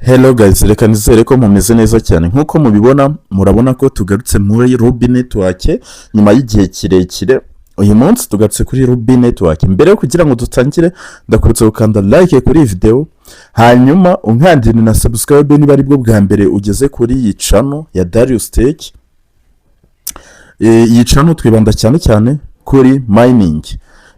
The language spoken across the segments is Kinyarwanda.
Hello guys, reka nizere ko mumeze neza cyane. Nkuko mubibona, murabona ko tugarutse muri Rubi network nyuma y'igihe kirekire. Uyu munsi tugarutse kuri Rubi network. Mbere yo kugira ngo dutangire, ndakurutse gukanda like kuri iyi video, hanyuma unkandire na subscribe niba ari bwo bwa mbere ugeze kuri iyi channel ya Darius Tech. Iyi channel twibanda cyane kuri mining.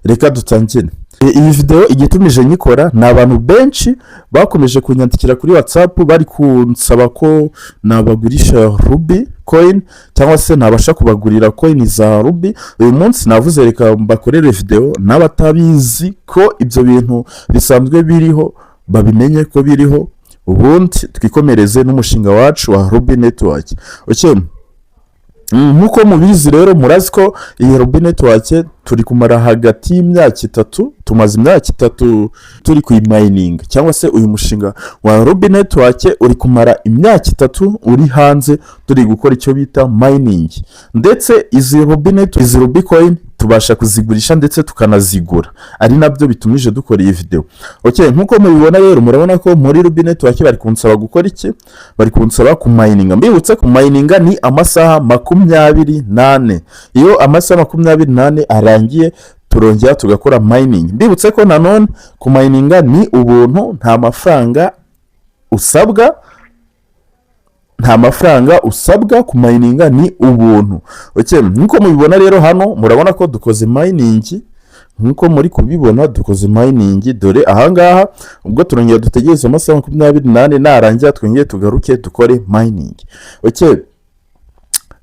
Reka dutangire. Iyi video igitumije nyikora na abantu benshi bakomeje kunyandikira kuri WhatsApp bari kunsaba ko nabagurisha Rubi coin cyangwa se nabasha kubagurira coin za Rubi. Uyu munsi navuze reka mbakorere video n'abatabizi ko ibyo bintu bisanzwe biriho babimenye ko biriho, ubundi twikomereze n'umushinga wacu wa Rubi network. Okay. Nkuko mubizi rero murazi ko iyi Rubi network turi kumara hagati y'imyaka 3, tumaze imyaka 3 turi ku mining cyangwa se uyu mushinga wa Rubi network uri kumara imyaka 3 uri hanze turi gukora icyo bita mining, ndetse izi Rubi network, izi Rubi coin tubasha kuzigurisha ndetse tukanazigura, ari nabyo bitumije dukora iyi video. Okay, nkuko mubibona rero murabona ko muri Rubi network bari kunsaba gukora iki, bari kunsaba ku mining. Mbibutse ku mining ni amasaha 28. Iyo amasaha 28 arangiye turongera tugakora mining. Mbibutse ko nanone ku mining ni ubuntu, nta mafaranga usabwa, ku mining ni ubuntu. Okay, nkuko mubibona rero hano murabona ko dukoze mining, nkuko muri kubibona dukoze mining. Dore ahangaha ubwo turongera dutegereze amasaha 28 narangira twongeye tugaruke dukore mining. Okay,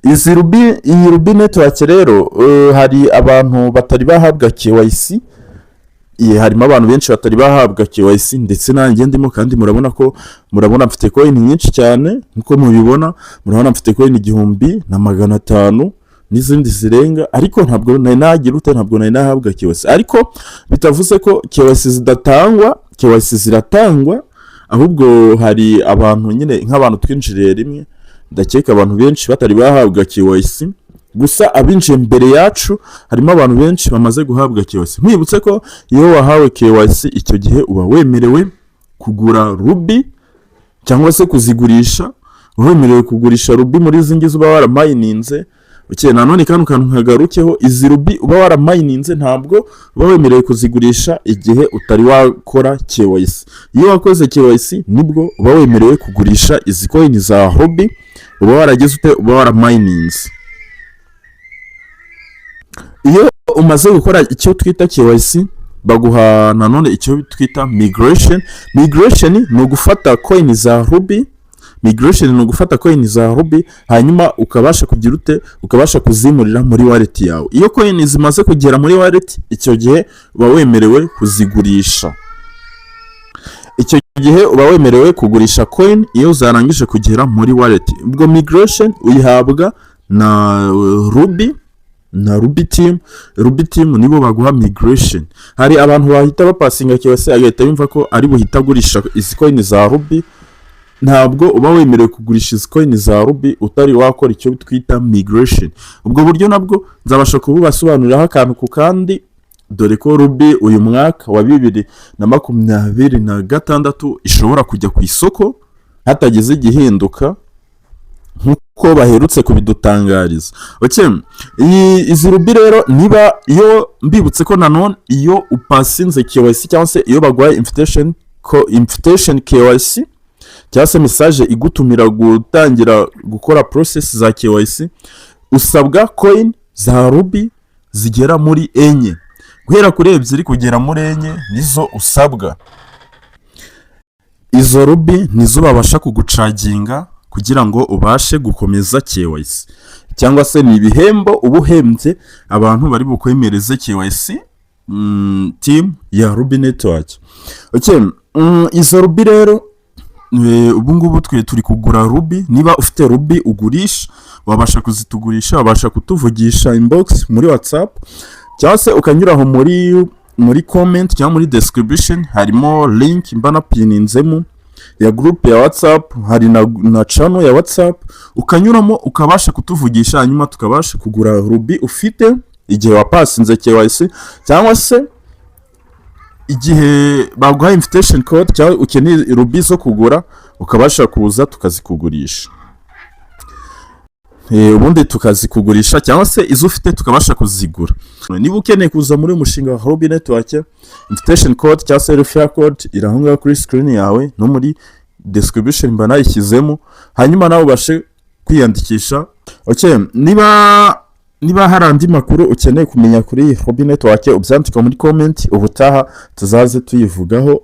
iyi Rubi network rero hari abantu batari bahabwa KYC. Harimo abantu benshi batari bahabwa KYC ndetse nanjye ndimo, kandi murabona mfite coin nyinshi cyane. Nkuko mubibona murabona mfite coin 1500 n'izindi zirenga, ariko ntabwo nari nahabwa KYC. Ariko bitavuze ko KYC zidatangwa, KYC ziratangwa, ahubwo hari abantu nyine nk'abantu twinjiriye rimwe, ndakeka abantu benshi batari bahabwa KYC. Gusa abinjiye mbere yacu harimo abantu benshi bamaze guhabwa KYC. Mwibutse ko iyo wahawe KYC icyo gihe uba wemerewe kugura Rubi cyangwa se kuzigurisha, wemerewe kugurisha Rubi muri zingizo uba waramininze. Okay, nanone kantu nkagarukeho, izi Rubi uba waramininze ntabwo uba wemerewe kuzigurisha igihe utari wakora KYC. Iyo wakoze KYC nibwo uba wemerewe kugurisha izi coin za Rubi uba warageze uba waramininze. Iyo umaze gukora icyo twita KYC baguha nanone icyo twita migration. Migration ni ugufata coin za Rubi, hanyuma ukabasha kuzimurira muri wallet yawe. Iyo coin zimaze kugera muri wallet, icyo gihe uba wemerewe kuzigurisha. Icyo gihe uba wemerewe kugurisha coin iyo zarangije kugera muri wallet. Ubwo migration uyihabwa na Rubi team nibo baguha migration. Hari abantu bahita bapasinga KYC agahita yumva ko ari buhita gurisha izi coin za Rubi. Ntabwo uba wemerewe kugurisha izi coin za Rubi utari wakora icyo twita migration. Ubwo buryo nabwo nzabasha kububasobanuriraho akantu ku kandi, dore ko Rubi uyu mwaka wa 2026 ishobora kujya ku isoko hatagize igihinduka nkuko baherutse kubidutangariza. Okay, izi Rubi rero niba iyo mbibutse ko nanone iyo upasinze KYC cyangwa se iyo bagwaye invitation KYC cyangwa se message igutumira gutangira gukora process za KYC, usabwa coin za Rubi zigera muri 4. Guhera kuri 2 kugera muri 4 nizo usabwa. Izo Rubi nizo babasha kugucaginga kugira ngo ubashe gukomeza KYC, cyangwa se ni ibihembo ubuhembye abantu bari bukwemereze KYC team ya Rubi network. Okay, izo Rubi rero ubu ngubu turi kugura Rubi. Niba ufite Rubi ugurisha, wabasha kuzitugurisha, wabasha kutuvugisha inbox muri WhatsApp, cyangwa se ukanyuraho muri comment cyangwa muri description, harimo link mbana pininzemo ya group ya WhatsApp, hari na channel ya WhatsApp, ukanyuramo ukabasha kutuvugisha, hanyuma tukabasha kugura Rubi ufite igihe wapasinze KYC, cyangwa se igihe baguha invitation code cyangwa ukeneye Rubi zo kugura ukabasha kuza tukazikugurisha, ubundi tukazikugurisha cyangwa se izo ufite tukabasha kuzigura. Niba ukeneye kuza muri umushinga wa Rubi network, invitation code cyangwa se referral code irahunga kuri screen yawe no muri description mba nayishyizemo, hanyuma nawe ubashe kwiyandikisha. Okay, niba hari andi makuru ukeneye kumenya kuri Rubi network ubyandika muri comment, ubutaha tuzaze tuyivugaho.